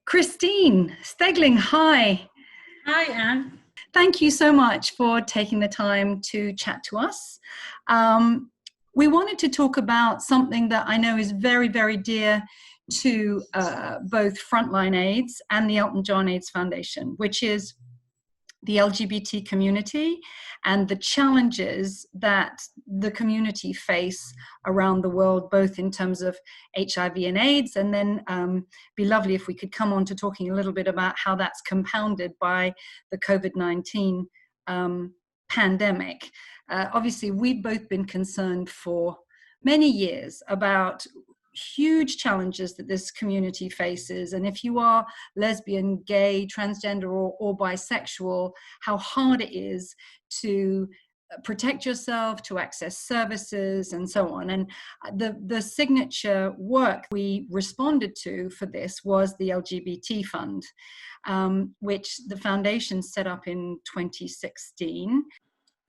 Christine Stegling, hi. Hi, Anne. Thank you so much for taking the time to chat to us. Um, we wanted to talk about something that I know is very, very dear to both Frontline AIDS and the Elton John AIDS Foundation, which is the LGBT community and the challenges that the community face around the world, both in terms of HIV and AIDS, and then be lovely if we could come on to talking a little bit about how that's compounded by the COVID-19 pandemic. Obviously, we've both been concerned for many years about huge challenges that this community faces, and if you are lesbian, gay, transgender, or bisexual, how hard it is to protect yourself, to access services, and so on. And the signature work we responded to for this was the LGBT Fund, which the foundation set up in 2016,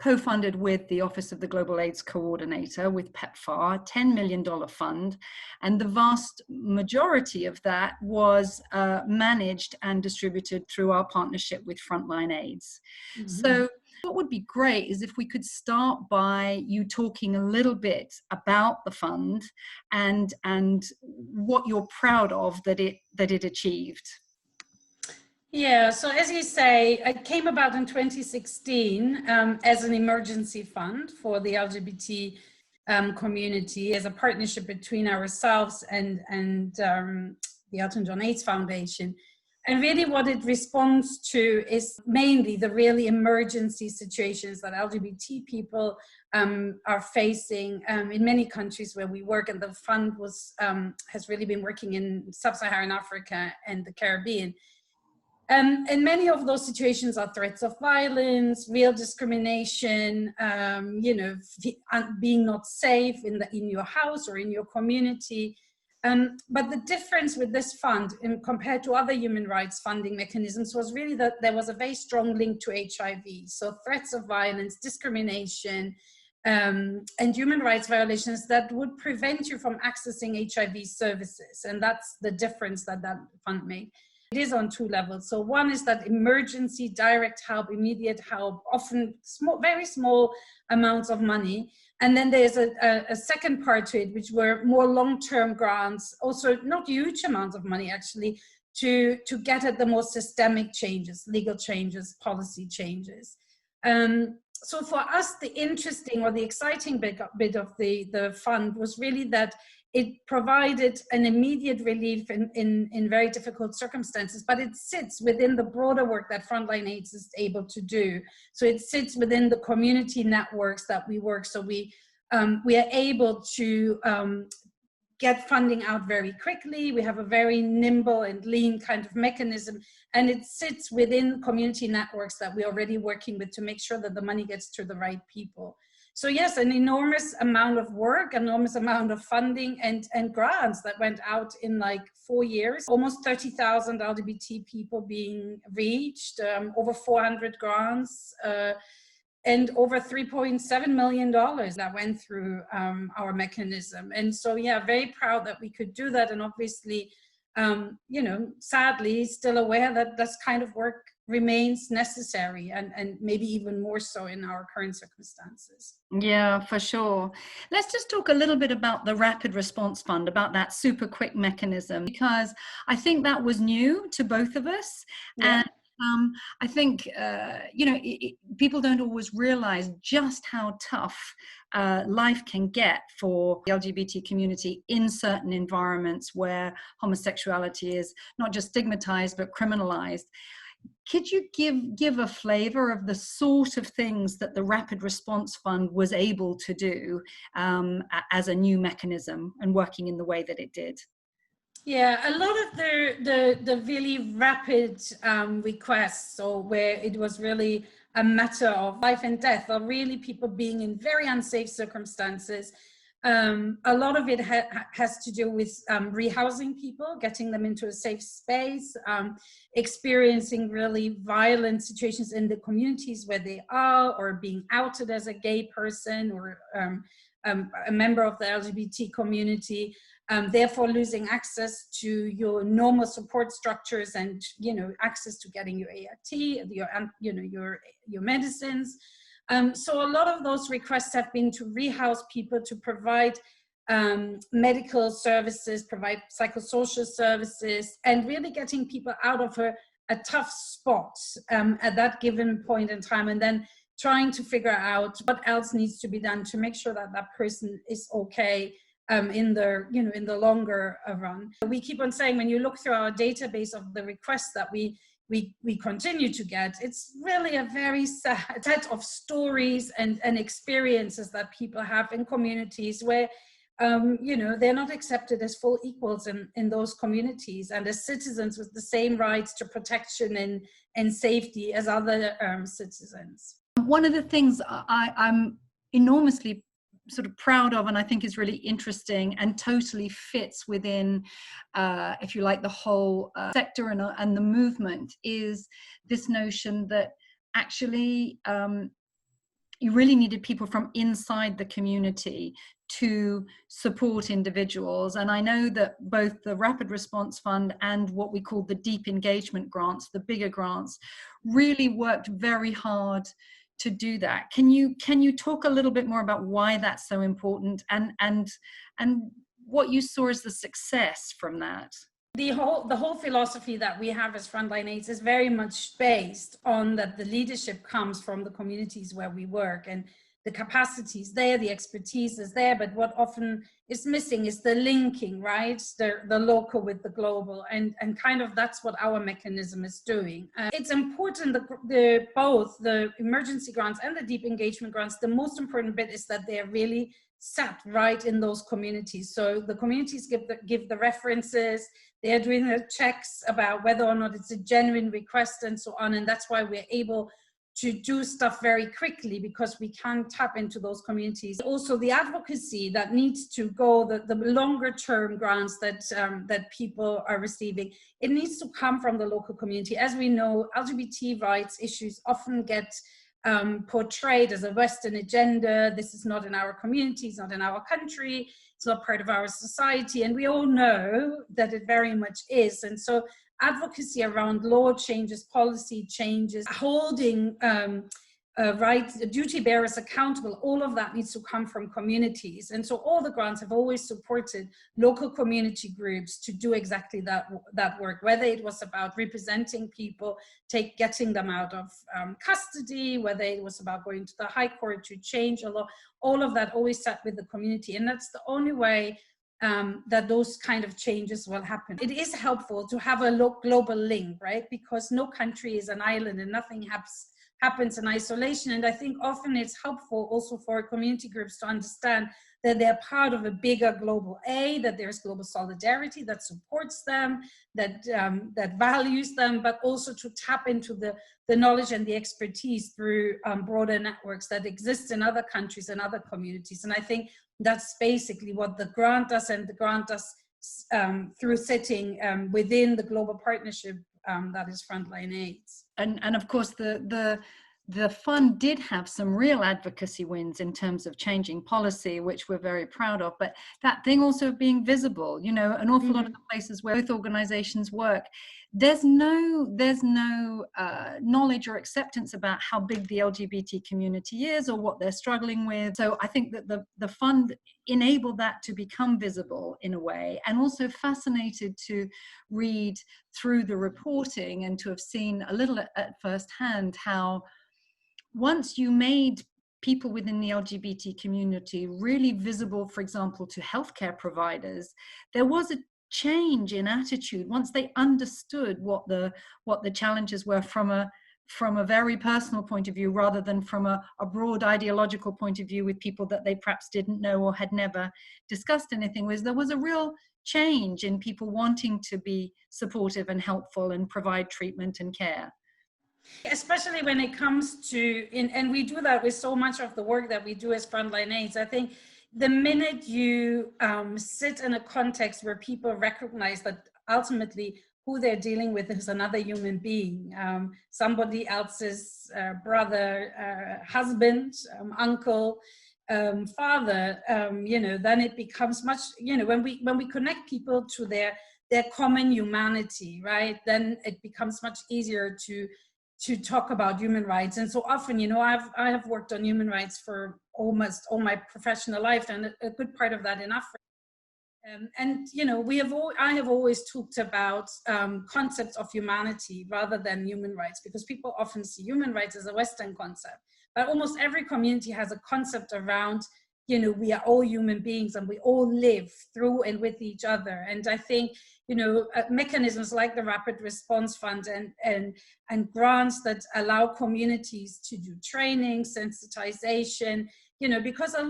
co-funded with the Office of the Global AIDS Coordinator with PEPFAR, $10 million fund. And the vast majority of that was managed and distributed through our partnership with Frontline AIDS. Mm-hmm. So what would be great is if we could start by you talking a little bit about the fund and what you're proud of that it achieved. Yeah, so as you say, it came about in 2016 as an emergency fund for the LGBT community, as a partnership between ourselves and the Elton John AIDS Foundation. And really what it responds to is mainly the really emergency situations that LGBT people are facing in many countries where we work. And the fund has really been working in sub-Saharan Africa and the Caribbean. And many of those situations are threats of violence, real discrimination, being not safe in your house or in your community. But the difference with this fund compared to other human rights funding mechanisms was really that there was a very strong link to HIV. So threats of violence, discrimination, and human rights violations that would prevent you from accessing HIV services. And that's the difference that fund made. It is on two levels. So one is that emergency, direct help, immediate help, often very small amounts of money. And then there's a second part to it, which were more long-term grants, also not huge amounts of money actually, to get at the more systemic changes, legal changes, policy changes. So for us, the interesting or the exciting bit of the fund was really that it provided an immediate relief in very difficult circumstances, but it sits within the broader work that Frontline AIDS is able to do. So it sits within the community networks that we work. So we are able to get funding out very quickly. We have a very nimble and lean kind of mechanism, and it sits within community networks that we're already working with to make sure that the money gets to the right people. So yes, an enormous amount of work, enormous amount of funding and grants that went out in like 4 years, almost 30,000 LGBT people being reached, over 400 grants, and over $3.7 million that went through our mechanism. And so, yeah, very proud that we could do that. And obviously, sadly, still aware that this kind of work remains necessary and maybe even more so in our current circumstances. Yeah, for sure. Let's just talk a little bit about the Rapid Response Fund, about that super quick mechanism, because I think that was new to both of us. Yeah. And I think, people don't always realize just how tough life can get for the LGBT community in certain environments where homosexuality is not just stigmatized, but criminalized. Could you give a flavor of the sort of things that the Rapid Response Fund was able to do as a new mechanism and working in the way that it did? Yeah, a lot of the really rapid requests, or where it was really a matter of life and death, or really people being in very unsafe circumstances. A lot of it has to do with rehousing people, getting them into a safe space, experiencing really violent situations in the communities where they are, or being outed as a gay person, or a member of the LGBT community, therefore losing access to your normal support structures and, access to getting your ART, your medicines. So a lot of those requests have been to rehouse people, to provide medical services, provide psychosocial services, and really getting people out of a tough spot at that given point in time, and then trying to figure out what else needs to be done to make sure that that person is okay in the longer run. We keep on saying, when you look through our database of the requests that we continue to get, it's really a very sad set of stories and experiences that people have in communities where they're not accepted as full equals in those communities and as citizens with the same rights to protection and safety as other citizens. One of the things I'm enormously sort of proud of, and I think is really interesting and totally fits within, if you like, the whole sector and the movement, is this notion that actually you really needed people from inside the community to support individuals. And I know that both the Rapid Response Fund and what we call the deep engagement grants, the bigger grants, really worked very hard to do that. Can you talk a little bit more about why that's so important and what you saw as the success from that? The whole philosophy that we have as Frontline AIDS is very much based on that the leadership comes from the communities where we work, and the capacities there, the expertise is there, but what often is missing is the linking, right? The local with the global, and kind of that's what our mechanism is doing. It's important that both the emergency grants and the deep engagement grants, the most important bit is that they're really sat right in those communities. So the communities give the references, they're doing the checks about whether or not it's a genuine request and so on, and that's why we're able to do stuff very quickly, because we can tap into those communities. Also, the advocacy that needs to go, the longer term grants that people are receiving, it needs to come from the local community. As we know, LGBT rights issues often get portrayed as a Western agenda. This is not in our community, it's not in our country, it's not part of our society, and we all know that it very much is. And so advocacy around law changes, policy changes, holding duty bearers accountable, all of that needs to come from communities. And so all the grants have always supported local community groups to do exactly that work, whether it was about representing people, getting them out of custody, whether it was about going to the High Court to change a law, all of that always sat with the community. And that's the only way that those kind of changes will happen. It is helpful to have a global link, right? Because no country is an island and nothing happens in isolation. And I think often it's helpful also for community groups to understand that they're part of a bigger global aid, that there's global solidarity that supports them, that values them, but also to tap into the knowledge and the expertise through broader networks that exist in other countries and other communities. And I think that's basically what the grant does, and the grant does through sitting within the global partnership that is Frontline AIDS. And of course, the fund did have some real advocacy wins in terms of changing policy, which we're very proud of. But that thing also of being visible, an awful lot of the places where both organizations work, there's no knowledge or acceptance about how big the LGBT community is or what they're struggling with. So I think that the fund enabled that to become visible in a way, and also fascinated to read through the reporting and to have seen a little at first hand how once you made people within the LGBT community really visible, for example, to healthcare providers, there was a change in attitude once they understood what the challenges were from a very personal point of view, rather than from a broad ideological point of view with people that they perhaps didn't know or had never discussed anything with. There was a real change in people wanting to be supportive and helpful and provide treatment and care. Especially when it comes to, and we do that with so much of the work that we do as Frontline AIDS. I think the minute you sit in a context where people recognize that ultimately who they're dealing with is another human being, somebody else's brother, husband, uncle, father, you know, then it becomes much, you know, when we connect people to their common humanity, right, then it becomes much easier to talk about human rights. And so often, you know, I have worked on human rights for almost all my professional life, and a good part of that in Africa. And you know, I have always talked about concepts of humanity rather than human rights, because people often see human rights as a Western concept. But almost every community has a concept around, you know, we are all human beings and we all live through and with each other. And I think, you know, mechanisms like the Rapid Response Fund and grants that allow communities to do training, sensitization, you know, because a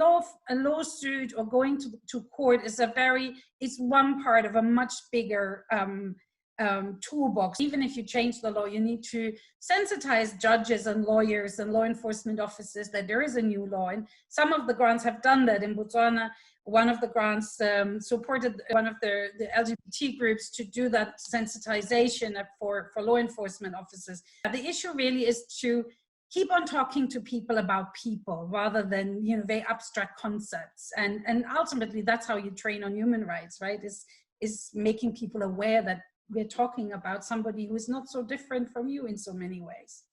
lawsuit or going to court is one part of a much bigger toolbox. Even if you change the law, you need to sensitize judges and lawyers and law enforcement officers that there is a new law. And some of the grants have done that. In Botswana, one of the grants supported one of the LGBT groups to do that sensitization for law enforcement officers. The issue really is to keep on talking to people about people rather than, you know, very abstract concepts. And ultimately, that's how you train on human rights, right? Is making people aware that we're talking about somebody who is not so different from you in so many ways.